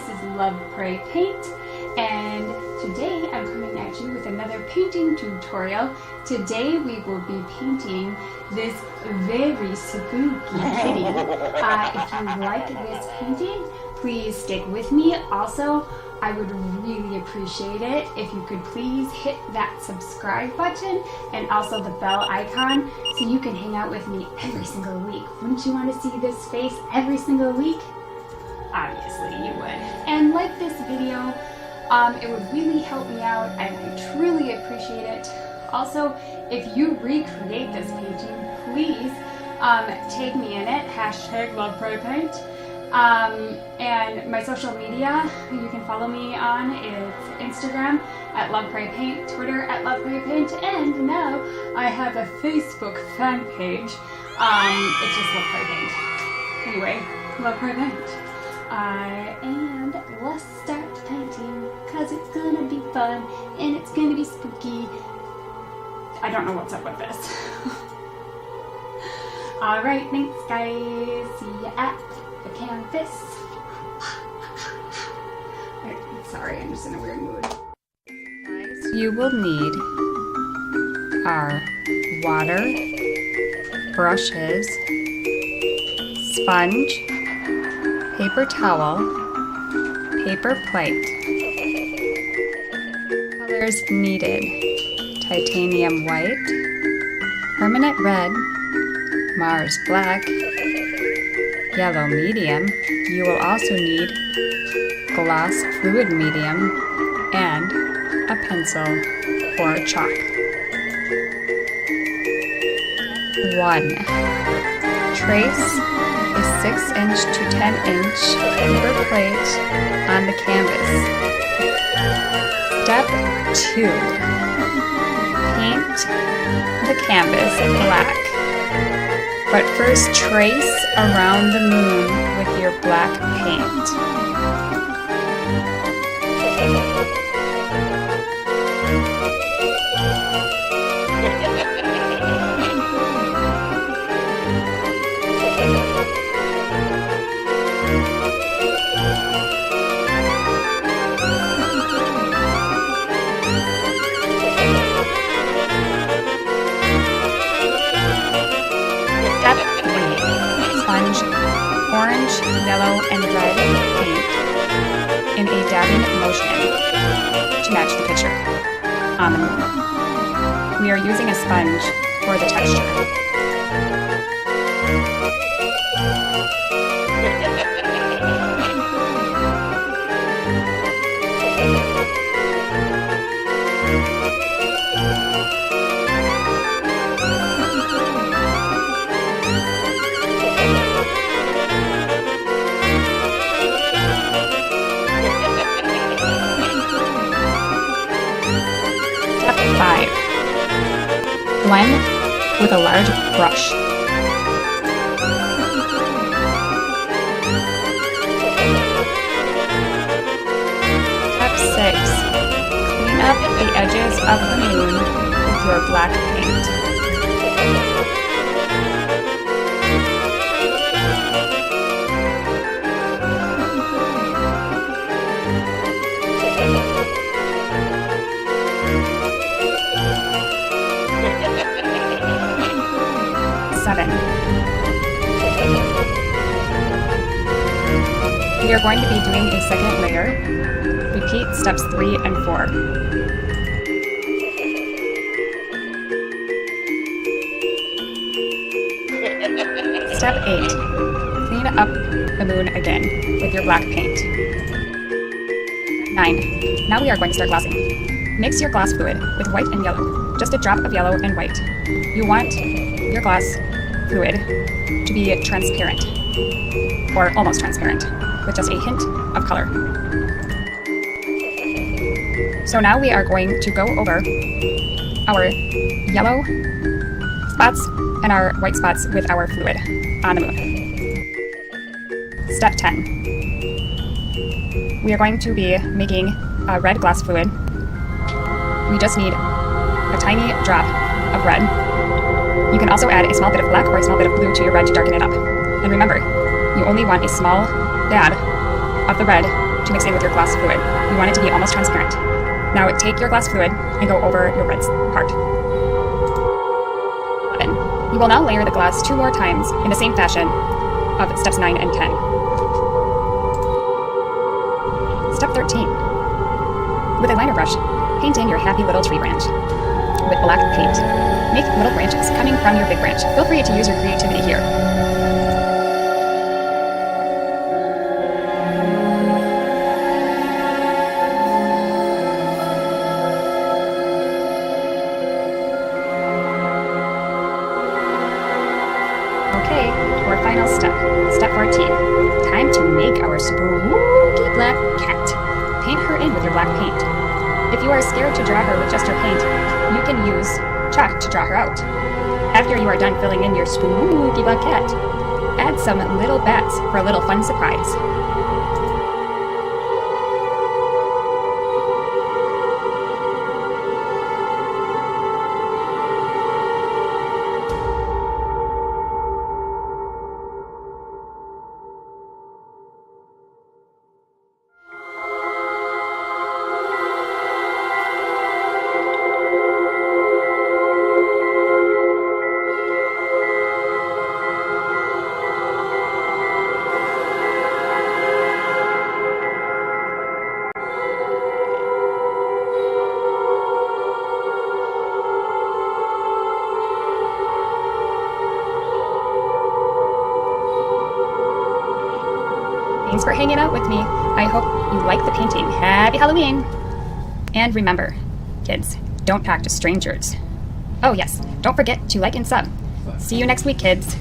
is Lovepraypaint, and today I'm coming at you with another painting tutorial. Today we will be painting this very spooky kitty. If you like this painting, please stick with me. Also, I would really appreciate it if you could please hit that subscribe button and also the bell icon so you can hang out with me every single week. Wouldn't you want to see this face every single week? Obviously you would. And like this video, it would really help me out and I truly appreciate it. Also, if you recreate this painting, please tag me in it, hashtag Lovepraypaint. And my social media, you can follow me on, it's Instagram at Lovepraypaint, Twitter at Lovepraypaint, and now I have a Facebook fan page. It's just Lovepraypaint. Anyway, Lovepraypaint. And let's start painting, cause it's gonna be fun and it's gonna be spooky. I don't know what's up with this. Alright, thanks guys. See ya at the canvas. Sorry, I'm just in a weird mood. You will need are water, brushes, sponge, paper towel, paper plate. Colors needed: titanium white, permanent red, Mars black, yellow medium. You will also need gloss fluid medium and a pencil or chalk. 1. Trace a 6-inch to 10-inch paper plate on the canvas. Step 2. Paint the canvas black. But first trace around the moon with your black paint. Sponge orange, yellow, and red paint in a dabbing motion to match the picture on the moon. We are using a sponge for the texture. Step 5. Blend with a large brush. Step 6. Clean up the edges of the moon with your black paint. We are going to be doing a second layer. Repeat steps 3 and 4. Step 8. Clean up the moon again with your black paint. 9. Now we are going to start glossing. Mix your gloss fluid with white and yellow. Just a drop of yellow and white. You want your gloss fluid to be transparent, or almost transparent, with just a hint of color. So now we are going to go over our yellow spots and our white spots with our fluid on the moon. Step 10. We are going to be making a red gloss fluid. We just need a tiny drop of red. You can also add a small bit of black or a small bit of blue to your red to darken it up. And remember, you only want a small dab of the red to mix in with your glass fluid. You want it to be almost transparent. Now take your glass fluid and go over your red part. You will now layer the glass 2 more times in the same fashion of steps 9 and 10. Step 13. With a liner brush, paint in your happy little tree branch with black paint. Make little branches coming from your big branch. Feel free to use your creativity here. Okay, our final step. Step 14. Time to make our spooky black cat. Paint her in with your black paint. If you are scared to draw her with just your paint, you can use chalk to draw her out. After you are done filling in your spooky black cat, add some little bats for a little fun surprise. Thanks for hanging out with me. I hope you like the painting. Happy Halloween! And remember, kids, don't talk to strangers. Oh yes, don't forget to like and sub. See you next week, kids.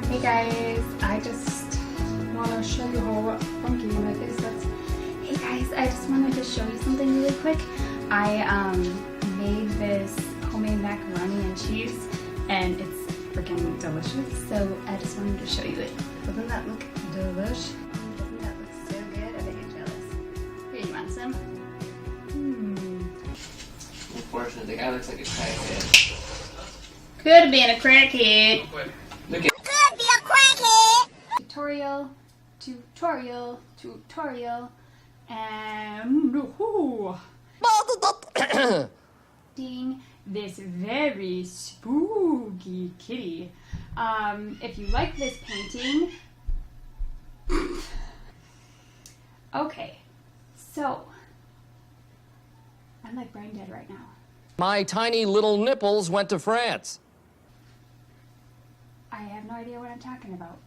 Hey guys, I just want to show you how funky my face looks. Hey guys, I just wanted to show you something really quick. I made this homemade macaroni and cheese and it's freaking delicious. So I just wanted to show you it. Doesn't that look delish? Doesn't that look so good? I bet you're jealous. Here, you want some? Unfortunately, the guy looks like a crackhead. Could have been a crackhead. Look at Could be a crackhead. Tutorial, and this very spooky kitty. If you like this painting, okay, so I'm like brain dead right now. My tiny little nipples went to France. I have no idea what I'm talking about.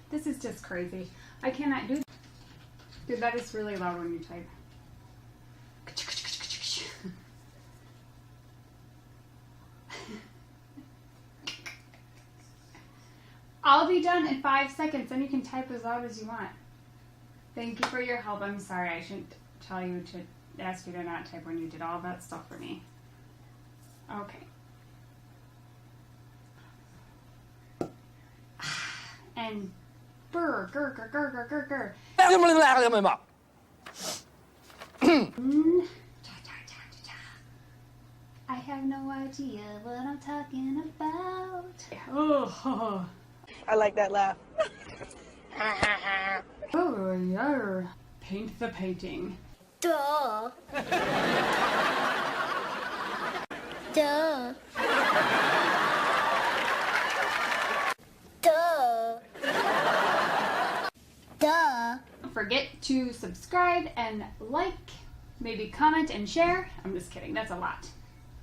This is just crazy. I cannot do. Dude, that is really loud when you type. I'll be done in 5 seconds, then you can type as loud as you want. Thank you for your help. I'm sorry, I shouldn't tell you to ask you to not type when you did all that stuff for me. Okay. And burr, gur, gur, gur, gur, gur, gur. I have no idea what I'm talking about. Oh, I like that laugh. oh yeah. Paint the painting. Duh. Duh. Duh. Duh. Don't forget to subscribe and like, maybe comment and share. I'm just kidding, that's a lot.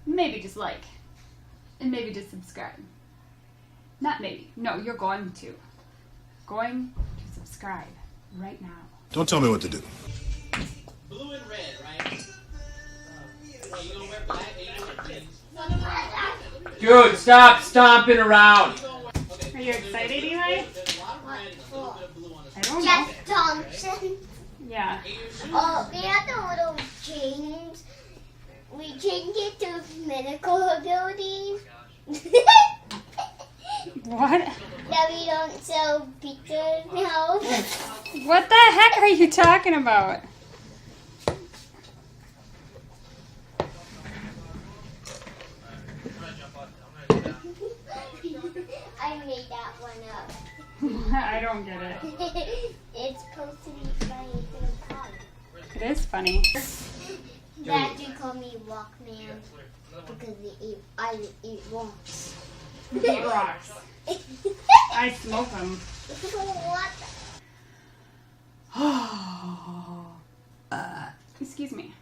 Maybe just like, and maybe just subscribe. Not maybe, no, you're going to. Going to subscribe right now. Don't tell me what to do. blue and red, right? You gonna wear black and you gonna wear green. Dude, stop stomping around. Are you excited, Eli? I don't know. Jeff Thompson. Yeah. Oh, we had the little change. We changed it to medical abilities. What? That we don't sell pizza now. What the heck are you talking about? I made that one up. I don't get it. It's supposed to be funny to the car. It is funny. Dad, you call me Walkman because I eat rocks. Eat rocks. I smoke them. What? Excuse me.